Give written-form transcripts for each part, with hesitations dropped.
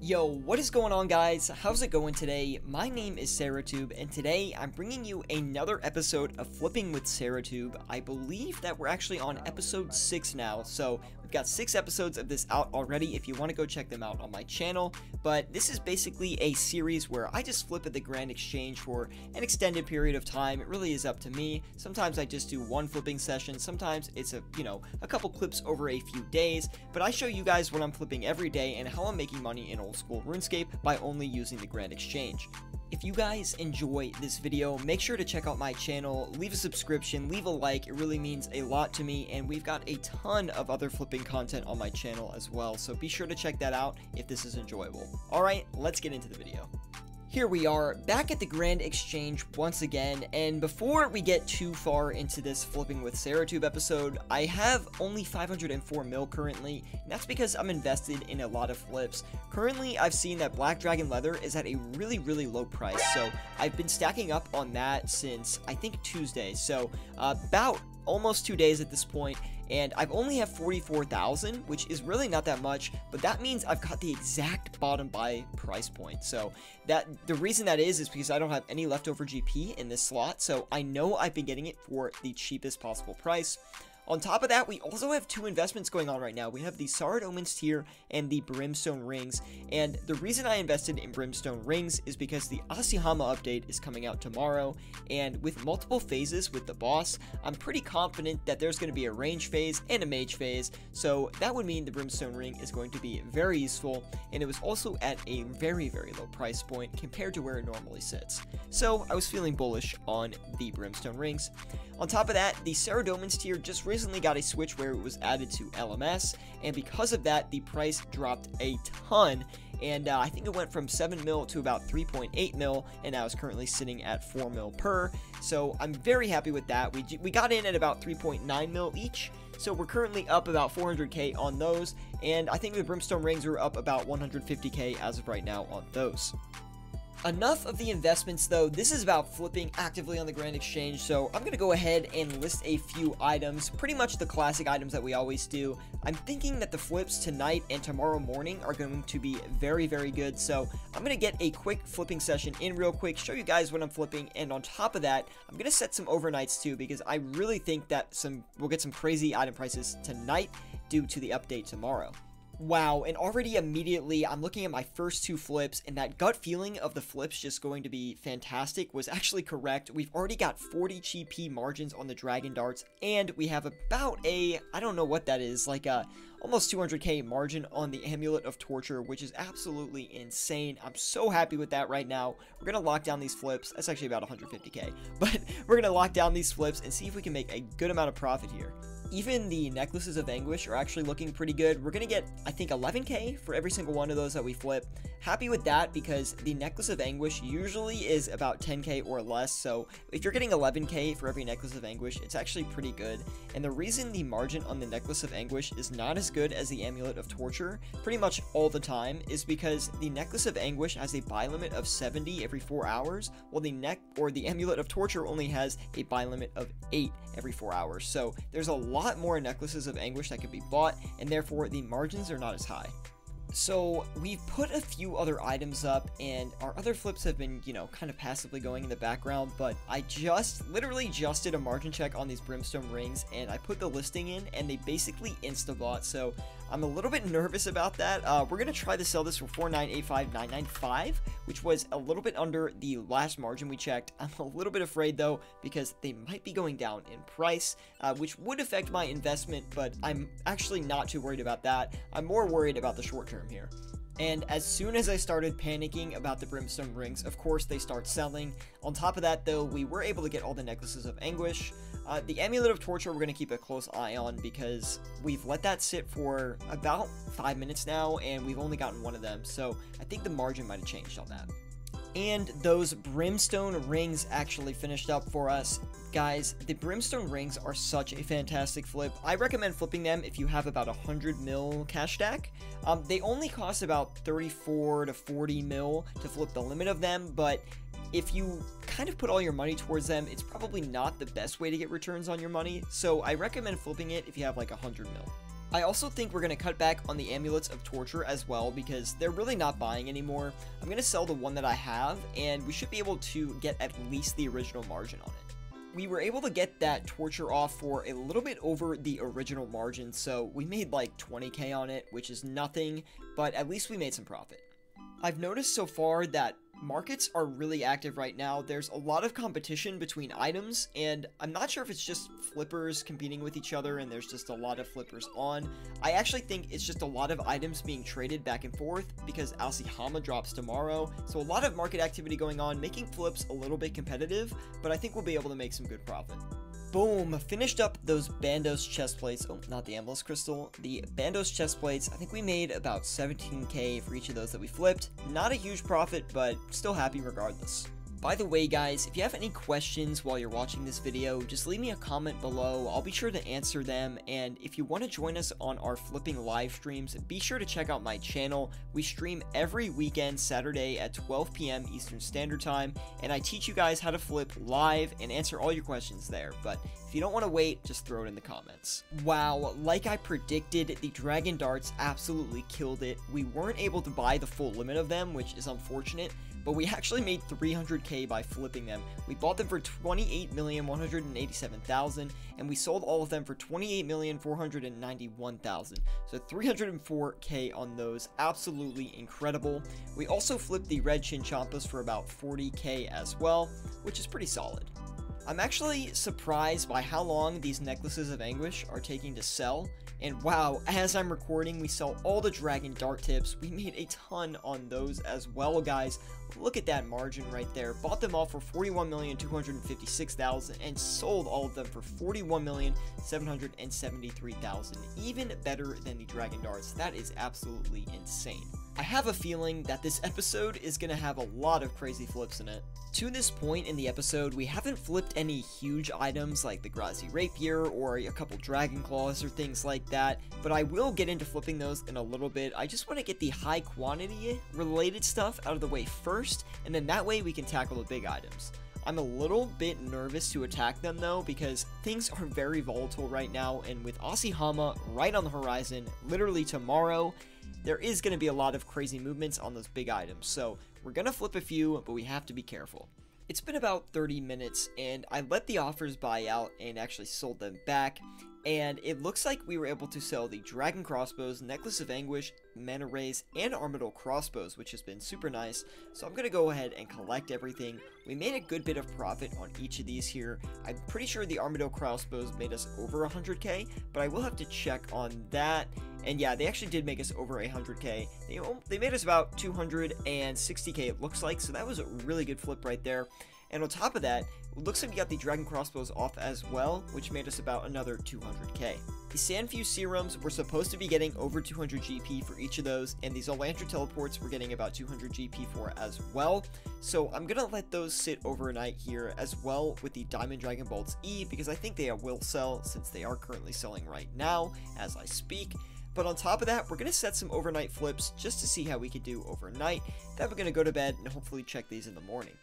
Yo, what is going on, guys? How's it going today? My name is SarahTube, and today I'm bringing you another episode of Flipping with SarahTube. I believe that we're actually on episode 6 now, so we've got 6 episodes of this out already if you want to go check them out on my channel. But this is basically a series where I just flip at the Grand Exchange for an extended period of time. It really is up to me. Sometimes I just do one flipping session, sometimes it's a couple clips over a few days, but I show you guys what I'm flipping every day and how I'm making money in old school RuneScape by only using the Grand Exchange. If you guys enjoy this video, make sure to check out my channel, leave a subscription, leave a like. It really means a lot to me, and we've got a ton of other flipping content on my channel as well, so be sure to check that out if this is enjoyable. Alright, let's get into the video. Here we are, back at the Grand Exchange once again, and before we get too far into this Flipping with SarahTube episode, I have only 504 mil currently, and that's because I'm invested in a lot of flips. Currently, I've seen that Black Dragon Leather is at a really low price, so I've been stacking up on that since, I think, Tuesday, so about almost 2 days at this point, and I've only have 44,000, which is really not that much, but that means I've got the exact bottom buy price point. So the reason that is because I don't have any leftover GP in this slot, so I know I've been getting it for the cheapest possible price. On top of that, we also have 2 investments going on right now. We have the Sard Omens tier and the Brimstone Rings, and the reason I invested in Brimstone Rings is because the Asahama update is coming out tomorrow, and with multiple phases with the boss, I'm pretty confident that there's going to be a range phase and a mage phase, so that would mean the Brimstone Ring is going to be very useful, and it was also at a very low price point compared to where it normally sits. So I was feeling bullish on the Brimstone Rings. On top of that, the Sard Omens tier just recently got a switch where it was added to LMS, and because of that, the price dropped a ton, and I think it went from 7 mil to about 3.8 mil, and now it's currently sitting at 4 mil per, so I'm very happy with that. We got in at about 3.9 mil each, so we're currently up about 400k on those, and I think the Brimstone Rings are up about 150k as of right now on those. Enough of the investments though, this is about flipping actively on the Grand Exchange, so I'm going to go ahead and list a few items, pretty much the classic items that we always do. I'm thinking that the flips tonight and tomorrow morning are going to be very good, so I'm going to get a quick flipping session in real quick, show you guys what I'm flipping, and on top of that, I'm going to set some overnights too, because I really think that we'll get some crazy item prices tonight due to the update tomorrow. Wow, and already immediately I'm looking at my first 2 flips, and that gut feeling of the flips just going to be fantastic was actually correct. We've already got 40 GP margins on the Dragon Darts, and we have about I don't know what that is, like almost 200k margin on the Amulet of Torture, which is absolutely insane. I'm so happy with that right now. We're going to lock down these flips. That's actually about 150k, but we're going to lock down these flips and see if we can make a good amount of profit here. Even the Necklaces of Anguish are actually looking pretty good. We're going to get, I think, 11k for every single one of those that we flip. Happy with that because the Necklace of Anguish usually is about 10k or less, so if you're getting 11k for every Necklace of Anguish, it's actually pretty good. And the reason the margin on the Necklace of Anguish is not as good as the Amulet of Torture pretty much all the time is because the Necklace of Anguish has a buy limit of 70 every 4 hours, while the Amulet of Torture only has a buy limit of 8 every 4 hours. So there's a lot more Necklaces of Anguish that could be bought, and therefore the margins are not as high. So we've put a few other items up, and our other flips have been, kind of passively going in the background, but I literally just did a margin check on these Brimstone Rings, and I put the listing in, and they basically insta-bought, so I'm a little bit nervous about that. We're going to try to sell this for 4985995, which was a little bit under the last margin we checked. I'm a little bit afraid, though, because they might be going down in price, which would affect my investment, but I'm actually not too worried about that. I'm more worried about the short term here. And as soon as I started panicking about the Brimstone Rings, of course they start selling. On top of that though, we were able to get all the Necklaces of Anguish. The Amulet of Torture we're going to keep a close eye on because we've let that sit for about 5 minutes now and we've only gotten one of them, so I think the margin might have changed on that. And those Brimstone Rings actually finished up for us. Guys, the Brimstone Rings are such a fantastic flip. I recommend flipping them if you have about 100 mil cash stack. They only cost about 34 to 40 mil to flip the limit of them, but if you kind of put all your money towards them, it's probably not the best way to get returns on your money, so I recommend flipping it if you have like 100 mil. I also think we're going to cut back on the Amulets of Torture as well because they're really not buying anymore. I'm going to sell the one that I have, and we should be able to get at least the original margin on it. We were able to get that Torture off for a little bit over the original margin, so we made like 20k on it, which is nothing, but at least we made some profit. I've noticed so far that markets are really active right now. There's a lot of competition between items, and I'm not sure if it's just flippers competing with each other and there's just a lot of flippers on. I actually think it's just a lot of items being traded back and forth because Alcihama drops tomorrow, so a lot of market activity going on, making flips a little bit competitive, but I think we'll be able to make some good profit. Boom, finished up those Bandos chest plates. Oh, not the Amethyst Crystal, the Bandos chest plates. I think we made about 17k for each of those that we flipped. Not a huge profit, but still happy regardless. By the way, guys, if you have any questions while you're watching this video, just leave me a comment below. I'll be sure to answer them, and if you want to join us on our flipping live streams, be sure to check out my channel. We stream every weekend, Saturday at 12 p.m. Eastern Standard Time, and I teach you guys how to flip live and answer all your questions there, but if you don't want to wait, just throw it in the comments. Wow, like I predicted, the Dragon Darts absolutely killed it. We weren't able to buy the full limit of them, which is unfortunate, but we actually made 300k by flipping them. We bought them for 28,187,000, and we sold all of them for 28,491,000. So 304k on those, absolutely incredible. We also flipped the red Chinchampas for about 40k as well, which is pretty solid. I'm actually surprised by how long these Necklaces of Anguish are taking to sell, and wow, as I'm recording, we sell all the Dragon Dart tips. We made a ton on those as well, guys. Look at that margin right there. Bought them all for 41,256,000 and sold all of them for 41,773,000. Even better than the Dragon Darts. That is absolutely insane. I have a feeling that this episode is going to have a lot of crazy flips in it. To this point in the episode, we haven't flipped any huge items like the Grazi Rapier or a couple Dragon Claws or things like that, but I will get into flipping those in a little bit. I just want to get the high quantity related stuff out of the way first, and then that way we can tackle the big items. I'm a little bit nervous to attack them though because things are very volatile right now, and with Asihama right on the horizon, literally tomorrow, there is going to be a lot of crazy movements on those big items, so we're going to flip a few, but we have to be careful. It's been about 30 minutes, and I let the offers buy out and actually sold them back, and it looks like we were able to sell the Dragon Crossbows, Necklace of Anguish, Mana Rays, and Armadyl Crossbows, which has been super nice, so I'm going to go ahead and collect everything. We made a good bit of profit on each of these here. I'm pretty sure the Armadyl Crossbows made us over 100k, but I will have to check on that. And yeah, they actually did make us over 100k. They made us about 260k, it looks like, so that was a really good flip right there. And on top of that, it looks like we got the Dragon Crossbows off as well, which made us about another 200k. The Sandfuse Serums were supposed to be getting over 200 GP for each of those, and these Elantra Teleports were getting about 200 GP for as well. So I'm going to let those sit overnight here as well with the Diamond Dragon Bolts E, because I think they will sell since they are currently selling right now as I speak. But on top of that, we're going to set some overnight flips just to see how we can do overnight. Then we're going to go to bed and hopefully check these in the morning.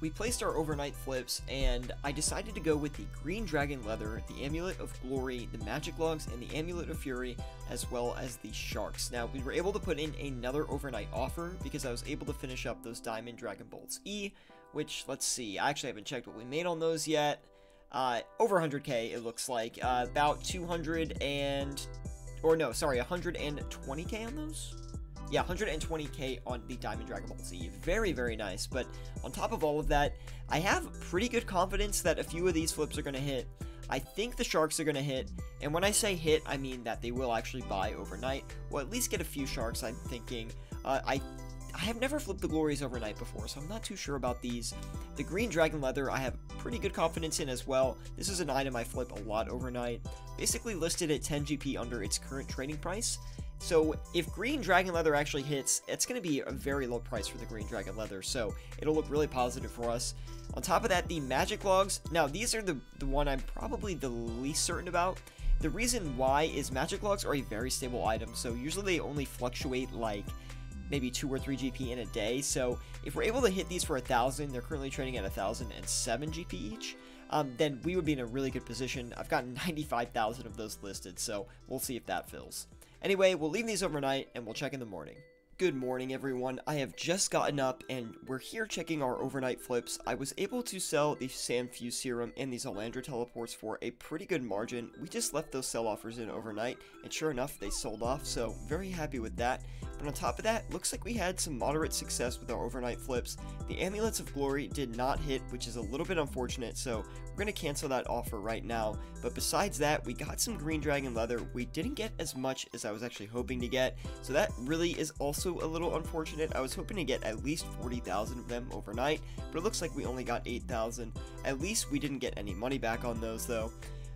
We placed our overnight flips, and I decided to go with the Green Dragon Leather, the Amulet of Glory, the Magic Logs, and the Amulet of Fury, as well as the Sharks. Now, we were able to put in another overnight offer because I was able to finish up those Diamond Dragon Bolts E, which, let's see, I actually haven't checked what we made on those yet. Over 100k, it looks like. About 120k on those? Yeah, 120k on the Diamond Dragon Ball Z. Very, very nice. But on top of all of that, I have pretty good confidence that a few of these flips are going to hit. I think the Sharks are going to hit, and when I say hit, I mean that they will actually buy overnight. We'll at least get a few Sharks, I'm thinking. I have never flipped the Glories overnight before, so I'm not too sure about these. The Green Dragon Leather, I have pretty good confidence in as well. This is an item I flip a lot overnight. Basically listed at 10 GP under its current trading price. So if Green Dragon Leather actually hits, it's going to be a very low price for the Green Dragon Leather, so it'll look really positive for us. On top of that, the Magic Logs. Now, these are the one I'm probably the least certain about. The reason why is Magic Logs are a very stable item, so usually they only fluctuate like maybe 2 or 3 GP in a day. So if we're able to hit these for 1,000, they're currently trading at 1,007 GP each. then we would be in a really good position. I've got 95,000 of those listed, so we'll see if that fills. Anyway, we'll leave these overnight, and we'll check in the morning. Good morning, everyone. I have just gotten up, and we're here checking our overnight flips. I was able to sell the Sand Fuse Serum and these Elandra teleports for a pretty good margin. We just left those sell offers in overnight, and sure enough, they sold off, so very happy with that. But on top of that, looks like we had some moderate success with our overnight flips. The Amulets of Glory did not hit, which is a little bit unfortunate, so we're going to cancel that offer right now. But besides that, we got some Green Dragon Leather. We didn't get as much as I was actually hoping to get, so that really is also a little unfortunate. I was hoping to get at least 40,000 of them overnight, but it looks like we only got 8,000. At least we didn't get any money back on those, though.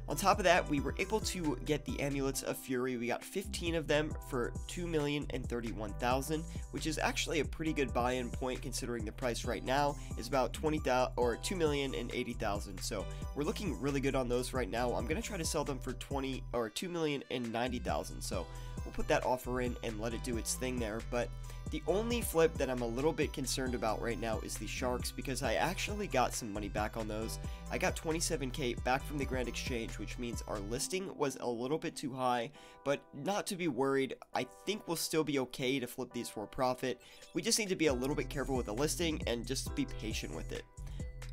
On top of that, we were able to get the Amulets of Fury. We got 15 of them for 2,031,000, which is actually a pretty good buy-in point considering the price right now is about 20,000 or 2,080,000. So we're looking really good on those right now. I'm gonna try to sell them for 2,090,000. So we'll put that offer in and let it do its thing there. But the only flip that I'm a little bit concerned about right now is the Sharks, because I actually got some money back on those. I got 27k back from the Grand Exchange, which means our listing was a little bit too high, but not to be worried. I think we'll still be okay to flip these for a profit. We just need to be a little bit careful with the listing and just be patient with it.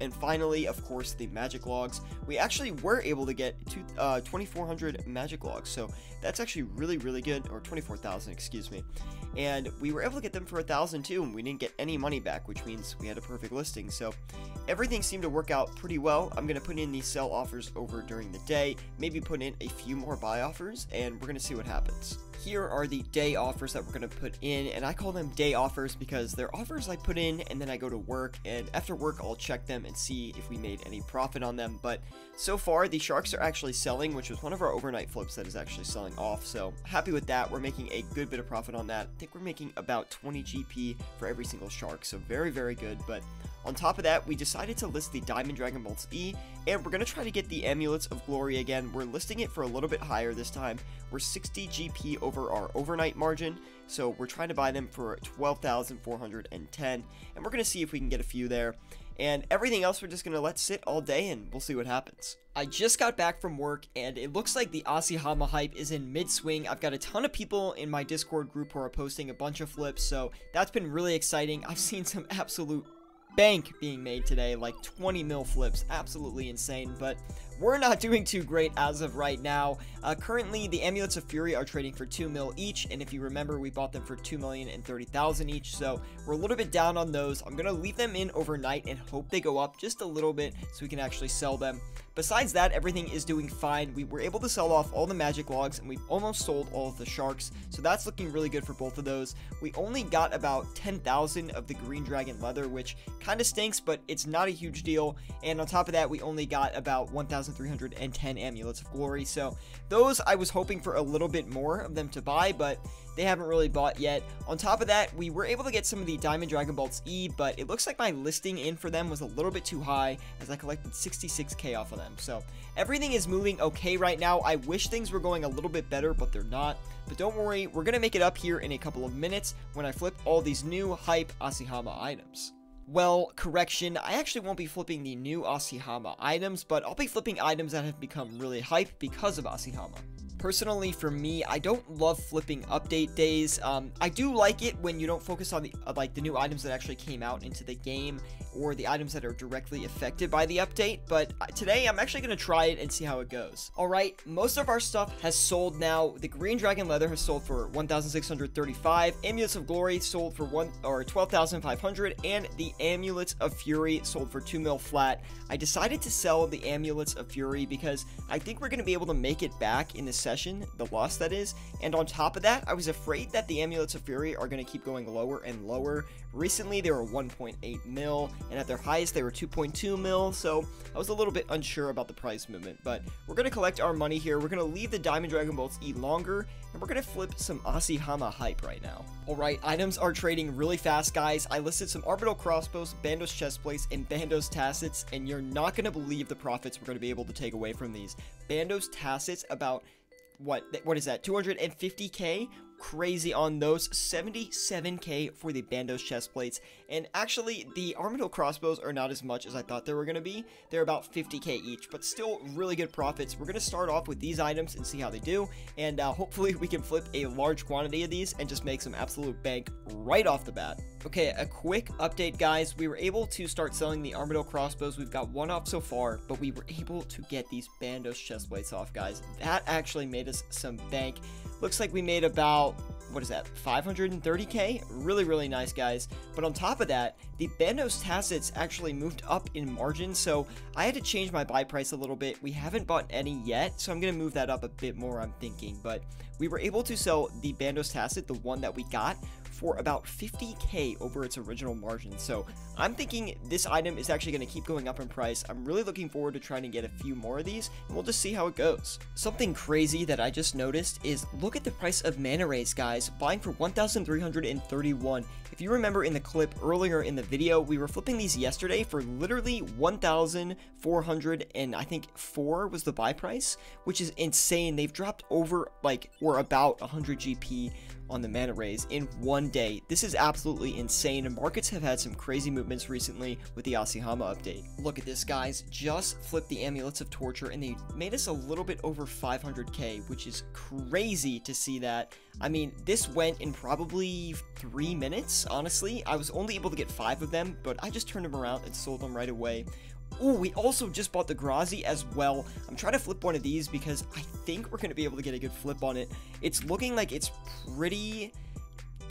And finally, of course, the magic logs. We actually were able to get 2,400 magic logs, so that's actually really, really good, or 24,000, excuse me. And we were able to get them for 1,000 too, and we didn't get any money back, which means we had a perfect listing. So everything seemed to work out pretty well. I'm going to put in these sell offers over during the day, maybe put in a few more buy offers, and we're going to see what happens. Here are the day offers that we're going to put in, and I call them day offers because they're offers I put in and then I go to work, and after work I'll check them and see if we made any profit on them. But so far the Sharks are actually selling, which was one of our overnight flips that is actually selling off, so happy with that. We're making a good bit of profit on that. I think we're making about 20 GP for every single Shark, so very, very good. But on top of that, we decided to list the Diamond Dragon Bolts E, and we're going to try to get the Amulets of Glory again. We're listing it for a little bit higher this time. We're 60 GP over our overnight margin, so we're trying to buy them for 12,410, and we're going to see if we can get a few there. And everything else we're just going to let sit all day, and we'll see what happens. I just got back from work, and it looks like the Asihama hype is in mid-swing. I've got a ton of people in my Discord group who are posting a bunch of flips, so that's been really exciting. I've seen some absolute bank being made today, like 20 mil flips, absolutely insane. But we're not doing too great as of right now. Currently, the Amulets of Fury are trading for 2 mil each, and if you remember, we bought them for 2,030,000 each, so we're a little bit down on those. I'm gonna leave them in overnight and hope they go up just a little bit so we can actually sell them. Besides that, everything is doing fine. We were able to sell off all the magic logs, and we've almost sold all of the Sharks, so that's looking really good for both of those. We only got about 10,000 of the Green Dragon Leather, which kind of stinks, but it's not a huge deal. And on top of that, we only got about 1,310 Amulets of Glory, so those I was hoping for a little bit more of them to buy, but they haven't really bought yet. On top of that, we were able to get some of the Diamond Dragon Bolts E, but it looks like my listing in for them was a little bit too high, as I collected 66k off of them. So everything is moving okay right now. I wish things were going a little bit better, but they're not. But don't worry, we're gonna make it up here in a couple of minutes when I flip all these new hype Asihama items. Well, correction, I actually won't be flipping the new Asihama items, but I'll be flipping items that have become really hype because of Asihama. Personally, for me, I don't love flipping update days. I do like it when you don't focus on the the new items that actually came out into the game, or the items that are directly affected by the update, but today I'm actually going to try it and see how it goes. Alright, most of our stuff has sold now. The Green Dragon Leather has sold for 1,635, Amulets of Glory sold for 12,500, and the Amulets of Fury sold for 2 mil flat. I decided to sell the Amulets of Fury because I think we're going to be able to make it back in the session, the loss that is, and on top of that, I was afraid that the Amulets of Fury are going to keep going lower and lower. Recently, they were 1.8 mil, and at their highest, they were 2.2 mil, so I was a little bit unsure about the price movement, but we're going to collect our money here. We're going to leave the Diamond Dragon Bolts E longer, and we're going to flip some Asihama hype right now. Alright, items are trading really fast, guys. I listed some Orbital Crossbows, Bandos Chestplates, and Bandos Tassets, and you're not going to believe the profits we're going to be able to take away from these. Bandos Tassets, about what is that, 250k? crazy on those. 77k for the Bandos chest plates. And actually, the Armadyl crossbows are not as much as I thought they were going to be. They're about 50k each, but still really good profits. We're going to start off with these items and see how they do. And hopefully we can flip a large quantity of these and just make some absolute bank right off the bat. Okay, a quick update, guys. We were able to start selling the Armadyl crossbows. We've got one off so far, but we were able to get these Bandos chest plates off, guys. That actually made us some bank. Looks like we made about, what is that, 530k? Really nice, guys. But on top of that, the Bandos tassets actually moved up in margin, so I had to change my buy price a little bit. We haven't bought any yet, so I'm going to move that up a bit more, I'm thinking. But we were able to sell the Bandos tacet, the one that we got, for about 50k over its original margin. So I'm thinking this item is actually going to keep going up in price. I'm really looking forward to trying to get a few more of these, and we'll just see how it goes. Something crazy that I just noticed is look at the price of mana rays, guys, buying for 1,331. If you remember in the clip earlier in the video, we were flipping these yesterday for literally 1,400, and I think 4 was the buy price, which is insane. They've dropped over, like, or about 100 GP on the mana rays in one day. This is absolutely insane, and markets have had some crazy movements recently with the Asihama update. Look at this, guys. Just flipped the Amulets of Torture, and they made us a little bit over 500k, which is crazy to see that. I mean, this went in probably 3 minutes, honestly. I was only able to get 5 of them, but I just turned them around and sold them right away. Oh, we also just bought the Grazi as well. I'm trying to flip one of these because I think we're going to be able to get a good flip on it. It's looking like it's pretty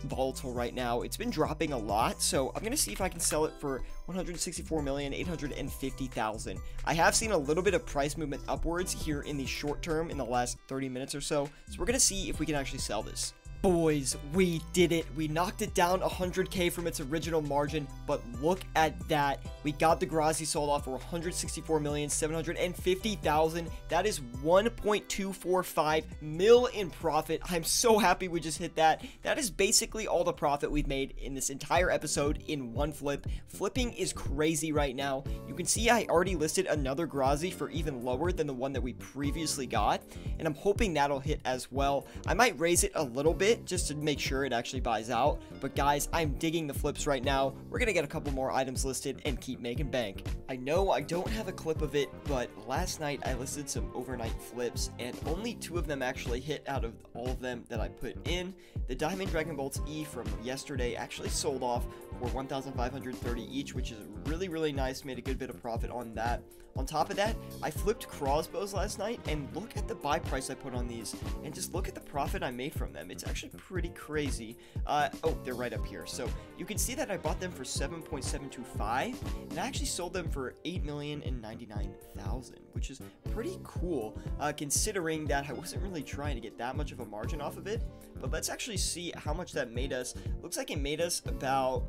volatile right now. It's been dropping a lot, so I'm going to see if I can sell it for 164,850,000. I have seen a little bit of price movement upwards here in the short term in the last 30 minutes or so, so we're going to see if we can actually sell this. Boys, we did it. We knocked it down 100k from its original margin, but look at that. We got the Grazi sold off for 164,750,000. That is 1.245 mil in profit. I'm so happy we just hit that. That is basically all the profit we've made in this entire episode in one flip. Flipping is crazy right now. You can see I already listed another Grazi for even lower than the one that we previously got, and I'm hoping that'll hit as well. I might raise it a little bit just to make sure it actually buys out, but guys, I'm digging the flips right now. We're gonna get a couple more items listed and keep making bank. I know I don't have a clip of it, but last night I listed some overnight flips, and only 2 of them actually hit out of all of them that I put in. The Diamond Dragon Bolts E from yesterday actually sold off for 1,530 each, which is really nice. Made a good bit of profit on that. On top of that, I flipped crossbows last night, and look at the buy price I put on these, and just look at the profit I made from them. It's actually pretty crazy. Oh, they're right up here. So you can see that I bought them for 7.725, and I actually sold them for 8,099,000, which is pretty cool, considering that I wasn't really trying to get that much of a margin off of it. But let's actually see how much that made us. Looks like it made us about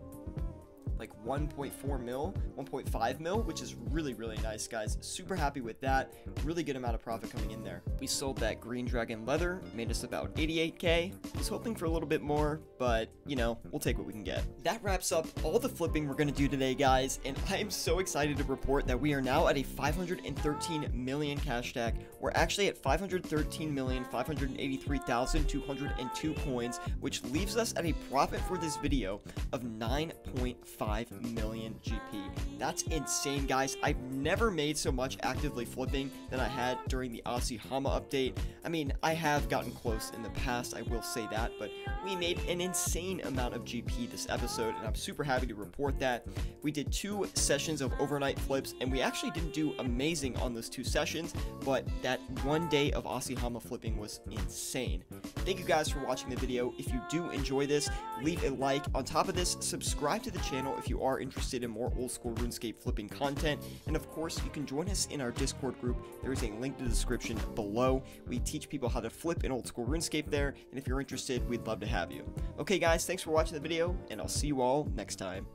like 1.4 mil, 1.5 mil, which is really nice, guys. Super happy with that. Really good amount of profit coming in there. We sold that Green Dragon leather, made us about 88k. Was hoping for a little bit more, but you know, we'll take what we can get. That wraps up all the flipping we're gonna do today, guys, and I am so excited to report that we are now at a 513 million cash stack. We're actually at 513,583,202 coins, which leaves us at a profit for this video of 9.5 million GP. That's insane, guys. I've never made so much actively flipping than I had during the Asihama update. I mean, I have gotten close in the past, I will say that, but we made an insane amount of GP this episode, and I'm super happy to report that. We did 2 sessions of overnight flips, and we actually didn't do amazing on those 2 sessions, but that one day of Asihama flipping was insane. Thank you guys for watching the video. If you do enjoy this, leave a like. On top of this, subscribe to the channel if you are interested in more old school RuneScape flipping content, and of course you can join us in our Discord group. There is a link in the description below. We teach people how to flip in old school RuneScape there, and if you're interested, we'd love to have you. Okay guys, thanks for watching the video, and I'll see you all next time.